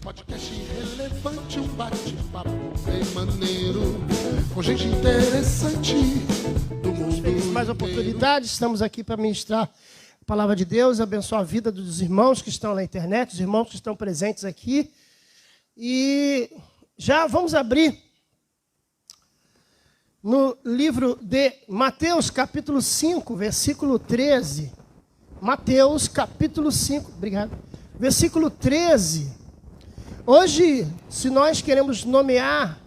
Podcast relevante, um bate-papo bem maneiro, com gente interessante do mundo. Mais oportunidades, estamos aqui para ministrar a palavra de Deus, abençoar a vida dos irmãos que estão na internet, os irmãos que estão presentes aqui. E já vamos abrir no livro de Mateus, capítulo 5, versículo 13. Mateus, capítulo 5, obrigado. Versículo 13. Hoje, se nós queremos nomear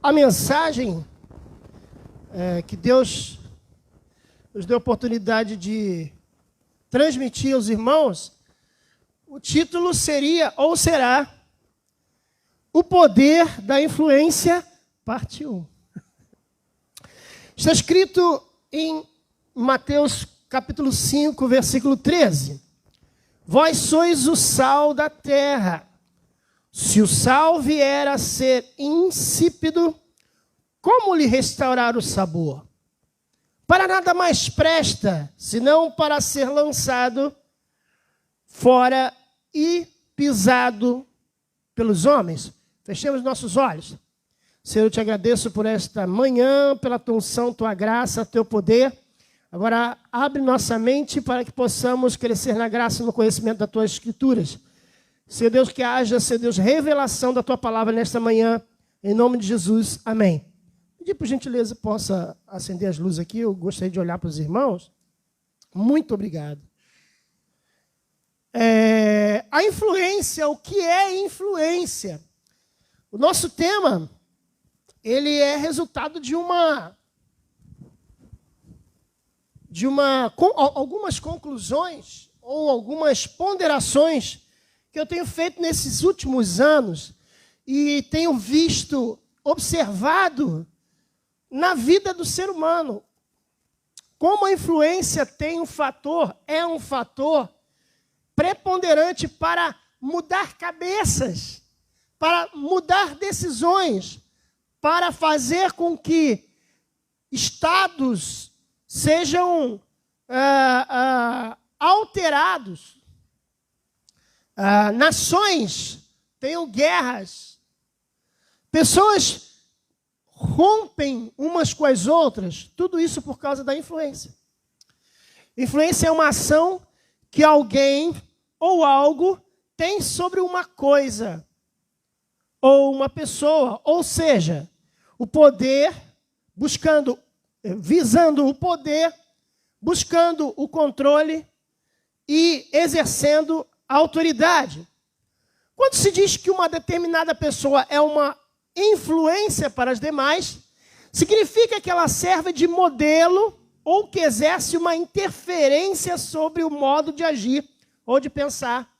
a mensagem que Deus nos deu a oportunidade de transmitir aos irmãos, o título seria, ou será, O Poder da Influência, parte 1. Está escrito em Mateus capítulo 5, versículo 13. Vós sois o sal da terra. Se o sal vier a ser insípido, como lhe restaurar o sabor? Para nada mais presta, senão para ser lançado fora e pisado pelos homens. Fechemos nossos olhos. Senhor, eu te agradeço por esta manhã, pela tua unção, tua graça, teu poder. Agora, abre nossa mente para que possamos crescer na graça e no conhecimento das tuas escrituras. Senhor Deus, que haja, Senhor Deus, revelação da tua palavra nesta manhã, em nome de Jesus, amém. Pedir, por gentileza, possa acender as luzes aqui, eu gostaria de olhar para os irmãos. Muito obrigado. A influência, o que é influência? O nosso tema, ele é resultado de algumas conclusões ou algumas ponderações que eu tenho feito nesses últimos anos e tenho visto, observado na vida do ser humano. Como a influência é um fator preponderante para mudar cabeças, para mudar decisões, para fazer com que estados sejam alterados. Nações tenham guerras. Pessoas rompem umas com as outras. Tudo isso por causa da influência. Influência é uma ação que alguém ou algo tem sobre uma coisa ou uma pessoa. Ou seja, o poder, visando o poder, buscando o controle e exercendo a autoridade. Quando se diz que uma determinada pessoa é uma influência para as demais, significa que ela serve de modelo ou que exerce uma interferência sobre o modo de agir ou de pensar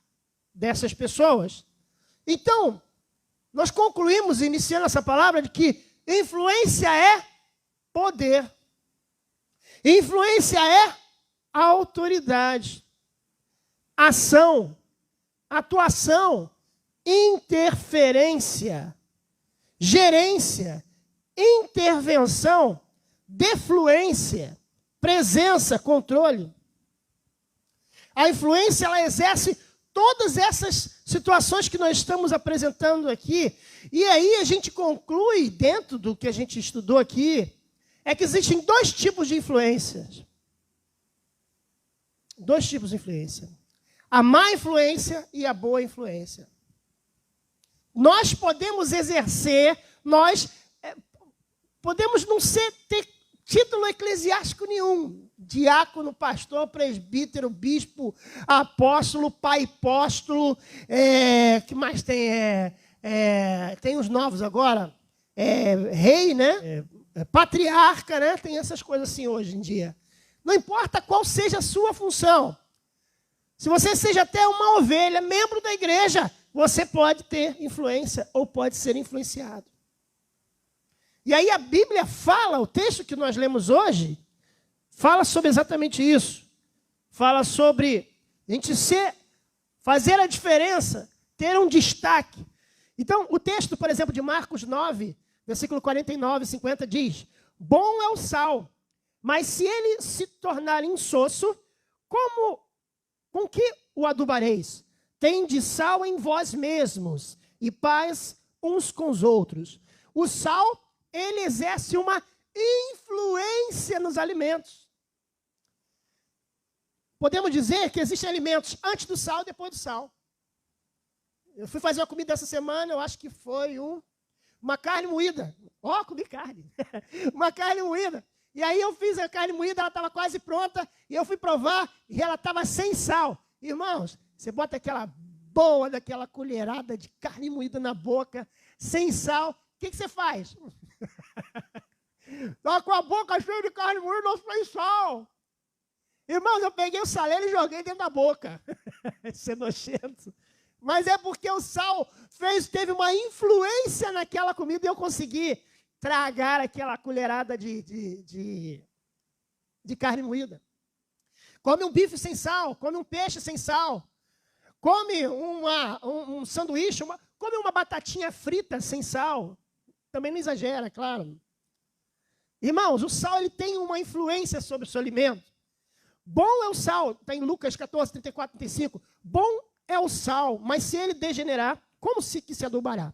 dessas pessoas. Então, nós concluímos, iniciando essa palavra, de que influência é poder. Influência é autoridade. Ação, atuação, interferência, gerência, intervenção, defluência, presença, controle. A influência, ela exerce todas essas situações que nós estamos apresentando aqui. E aí a gente conclui, dentro do que a gente estudou aqui, é que existem dois tipos de influências. Dois tipos de influência. A má influência e a boa influência. Nós podemos exercer, podemos não ter título eclesiástico nenhum. Diácono, pastor, presbítero, bispo, apóstolo, pai apóstolo, que mais tem? Tem os novos agora, rei, né? Patriarca, né? Tem essas coisas assim hoje em dia. Não importa qual seja a sua função. Se você seja até uma ovelha, membro da igreja, você pode ter influência ou pode ser influenciado. E aí a Bíblia fala, o texto que nós lemos hoje, fala sobre exatamente isso. Fala sobre a gente fazer a diferença, ter um destaque. Então, o texto, por exemplo, de Marcos 9, versículo 49 e 50 diz: bom é o sal, mas se ele se tornar insosso, com que o adubareis? Tende sal em vós mesmos e paz uns com os outros. O sal, ele exerce uma influência nos alimentos. Podemos dizer que existem alimentos antes do sal e depois do sal. Eu fui fazer uma comida essa semana, eu acho que foi uma carne moída. Comi carne. Uma carne moída. E aí eu fiz a carne moída, ela estava quase pronta, e eu fui provar, e ela estava sem sal. Irmãos, você bota aquela daquela colherada de carne moída na boca, sem sal, o que você faz? Estava com a boca cheia de carne moída, sem sal. Irmãos, eu peguei o saleiro e joguei dentro da boca. Isso é nojento. Mas é porque o sal teve uma influência naquela comida e eu consegui tragar aquela colherada de carne moída. Come um bife sem sal, come um peixe sem sal, come um sanduíche, come uma batatinha frita sem sal. Também não exagera, claro. Irmãos, o sal ele tem uma influência sobre o seu alimento. Bom é o sal, está em Lucas 14, 34, 35. Bom é o sal, mas se ele degenerar, como se adubará?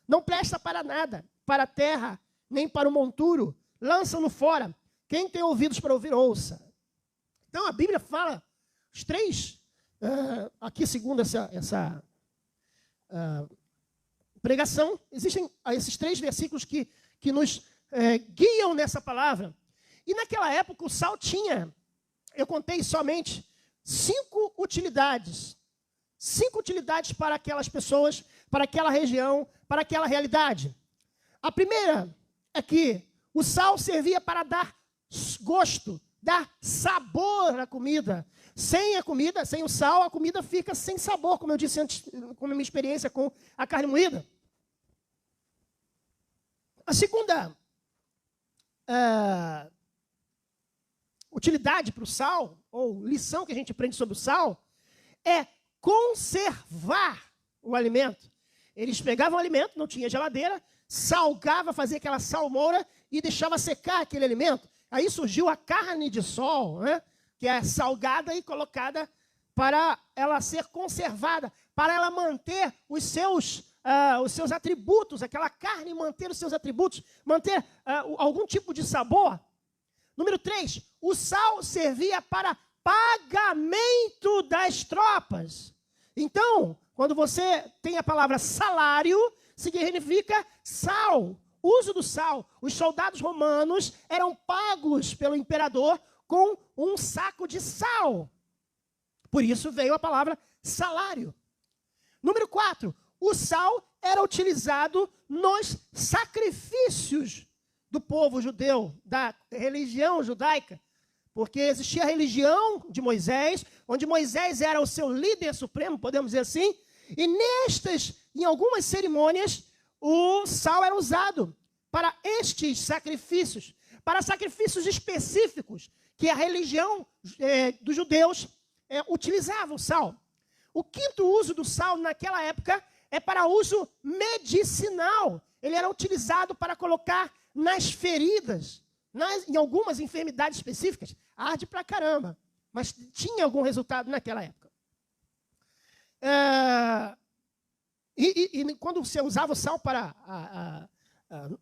Não presta para nada, para a terra, nem para o monturo. Lança-no fora. Quem tem ouvidos para ouvir, ouça. Então a Bíblia fala, os três, aqui segundo essa pregação, existem esses 3 versículos que nos guiam nessa palavra. E naquela época o sal tinha, eu contei somente 5 utilidades. 5 utilidades para aquelas pessoas, para aquela região, para aquela realidade. A primeira é que o sal servia para dar gosto, dar sabor à comida. Sem o sal, a comida fica sem sabor, como eu disse antes, com a minha experiência com a carne moída. A segunda utilidade para o sal, ou lição que a gente aprende sobre o sal, é conservar o alimento. Eles pegavam o alimento, não tinha geladeira, salgava, fazia aquela salmoura e deixava secar aquele alimento. Aí surgiu a carne de sol, né? Que é salgada e colocada para ela ser conservada, para ela manter os seus atributos, aquela carne manter os seus atributos, manter algum tipo de sabor. Número 3, o sal servia para pagamento das tropas. Então, quando você tem a palavra salário, significa sal. O uso do sal. Os soldados romanos eram pagos pelo imperador com um saco de sal. Por isso veio a palavra salário. Número 4, o sal era utilizado nos sacrifícios do povo judeu, da religião judaica. Porque existia a religião de Moisés, onde Moisés era o seu líder supremo, podemos dizer assim. E em algumas cerimônias, o sal era usado para estes sacrifícios, para sacrifícios específicos, que a religião dos judeus utilizava o sal. O 5º uso do sal naquela época é para uso medicinal. Ele era utilizado para colocar nas feridas, em algumas enfermidades específicas. Arde pra caramba, mas tinha algum resultado naquela época. E quando você usava o sal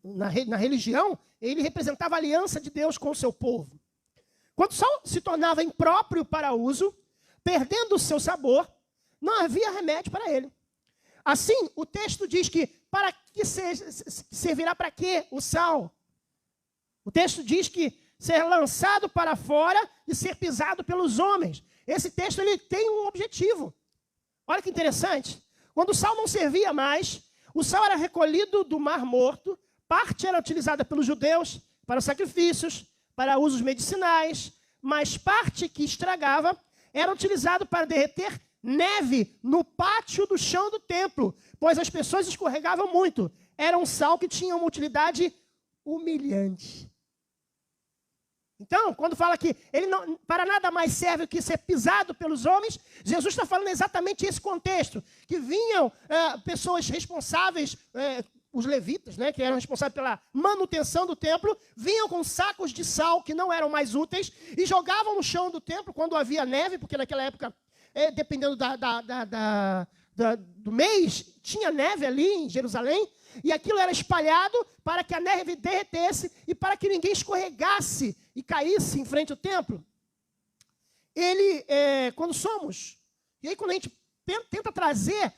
na religião, ele representava a aliança de Deus com o seu povo. Quando o sal se tornava impróprio para uso, perdendo o seu sabor, não havia remédio para ele. Assim, o texto diz que para que servirá para quê o sal? O texto diz que ser lançado para fora e ser pisado pelos homens. Esse texto ele tem um objetivo. Olha que interessante. Quando o sal não servia mais, o sal era recolhido do Mar Morto, parte era utilizada pelos judeus para sacrifícios, para usos medicinais, mas parte que estragava era utilizado para derreter neve no pátio do chão do templo, pois as pessoas escorregavam muito. Era um sal que tinha uma utilidade humilhante. Então, quando fala que ele não, para nada mais serve que ser pisado pelos homens, Jesus está falando exatamente esse contexto, que vinham pessoas responsáveis, os levitas, né, que eram responsáveis pela manutenção do templo, vinham com sacos de sal que não eram mais úteis e jogavam no chão do templo quando havia neve, porque naquela época, dependendo do mês, tinha neve ali em Jerusalém, e aquilo era espalhado para que a neve derretesse e para que ninguém escorregasse e caísse em frente ao templo. Quando a gente tenta trazer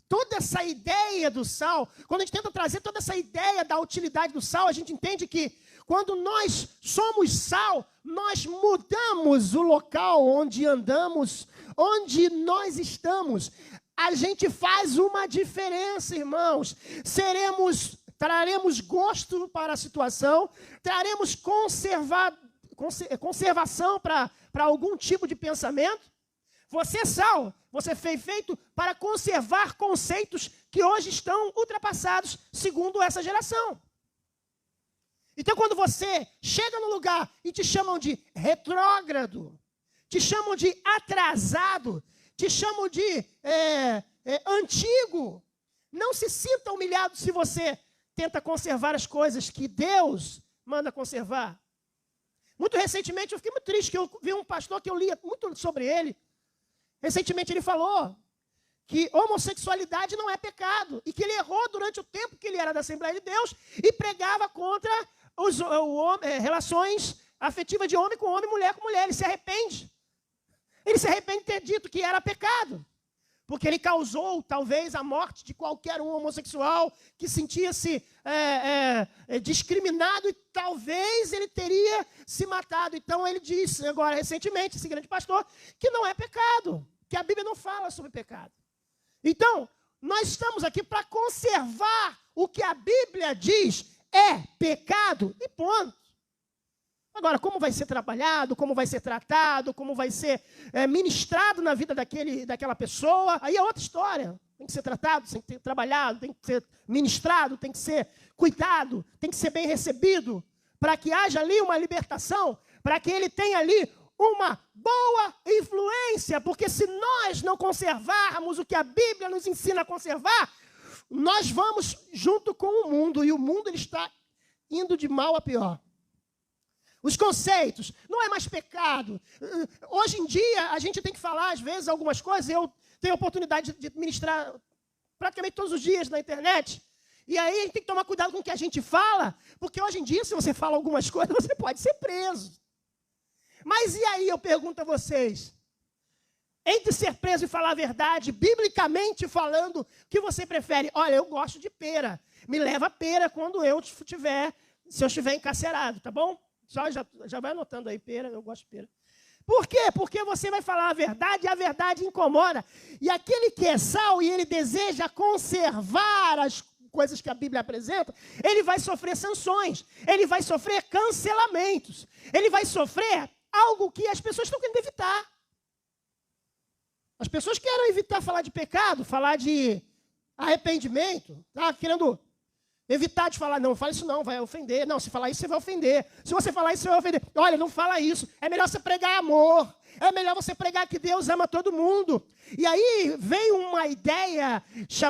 toda essa ideia do sal, quando a gente tenta trazer toda essa ideia da utilidade do sal, a gente entende que quando nós somos sal, nós mudamos o local onde andamos, onde nós estamos. A gente faz uma diferença, irmãos. Traremos gosto para a situação, traremos conservação para algum tipo de pensamento. Você é sal, você foi feito para conservar conceitos que hoje estão ultrapassados, segundo essa geração. Então, quando você chega no lugar e te chamam de retrógrado, te chamam de atrasado, te chamam de antigo, não se sinta humilhado se você tenta conservar as coisas que Deus manda conservar. Muito recentemente, eu fiquei muito triste, que eu vi um pastor que eu lia muito sobre ele. Recentemente ele falou que homossexualidade não é pecado e que ele errou durante o tempo que ele era da Assembleia de Deus e pregava contra relações afetivas de homem com homem, mulher com mulher. Ele se arrepende. Ele se arrepende de ter dito que era pecado, porque ele causou, talvez, a morte de qualquer um homossexual que sentia-se discriminado e talvez ele teria se matado. Então ele disse, agora, recentemente, esse grande pastor, que não é pecado, que a Bíblia não fala sobre pecado. Então, nós estamos aqui para conservar o que a Bíblia diz é pecado e ponto. Agora, como vai ser trabalhado, como vai ser tratado, como vai ser ministrado na vida daquela pessoa, aí é outra história. Tem que ser tratado, tem que ser trabalhado, tem que ser ministrado, tem que ser cuidado, tem que ser bem recebido, para que haja ali uma libertação, para que ele tenha ali uma boa influência, porque se nós não conservarmos o que a Bíblia nos ensina a conservar, nós vamos junto com o mundo, e o mundo ele está indo de mal a pior. Os conceitos, não é mais pecado. Hoje em dia, a gente tem que falar, às vezes, algumas coisas. Eu tenho a oportunidade de ministrar praticamente todos os dias na internet. E aí, a gente tem que tomar cuidado com o que a gente fala, porque hoje em dia, se você fala algumas coisas, você pode ser preso. Mas e aí, eu pergunto a vocês, entre ser preso e falar a verdade, biblicamente falando, o que você prefere? Olha, eu gosto de pera. Me leva a pera quando se eu estiver encarcerado, tá bom? Já vai anotando aí, pera, eu gosto de pera. Por quê? Porque você vai falar a verdade e a verdade incomoda. E aquele que é sal e ele deseja conservar as coisas que a Bíblia apresenta, ele vai sofrer sanções, ele vai sofrer cancelamentos, ele vai sofrer algo que as pessoas estão querendo evitar. As pessoas querem evitar falar de pecado, falar de arrependimento, tá? Querendo evitar de falar, não, fala isso não, vai ofender. Não, se falar isso, você vai ofender. Se você falar isso, você vai ofender. Olha, não fala isso. É melhor você pregar amor. É melhor você pregar que Deus ama todo mundo. E aí vem uma ideia chamada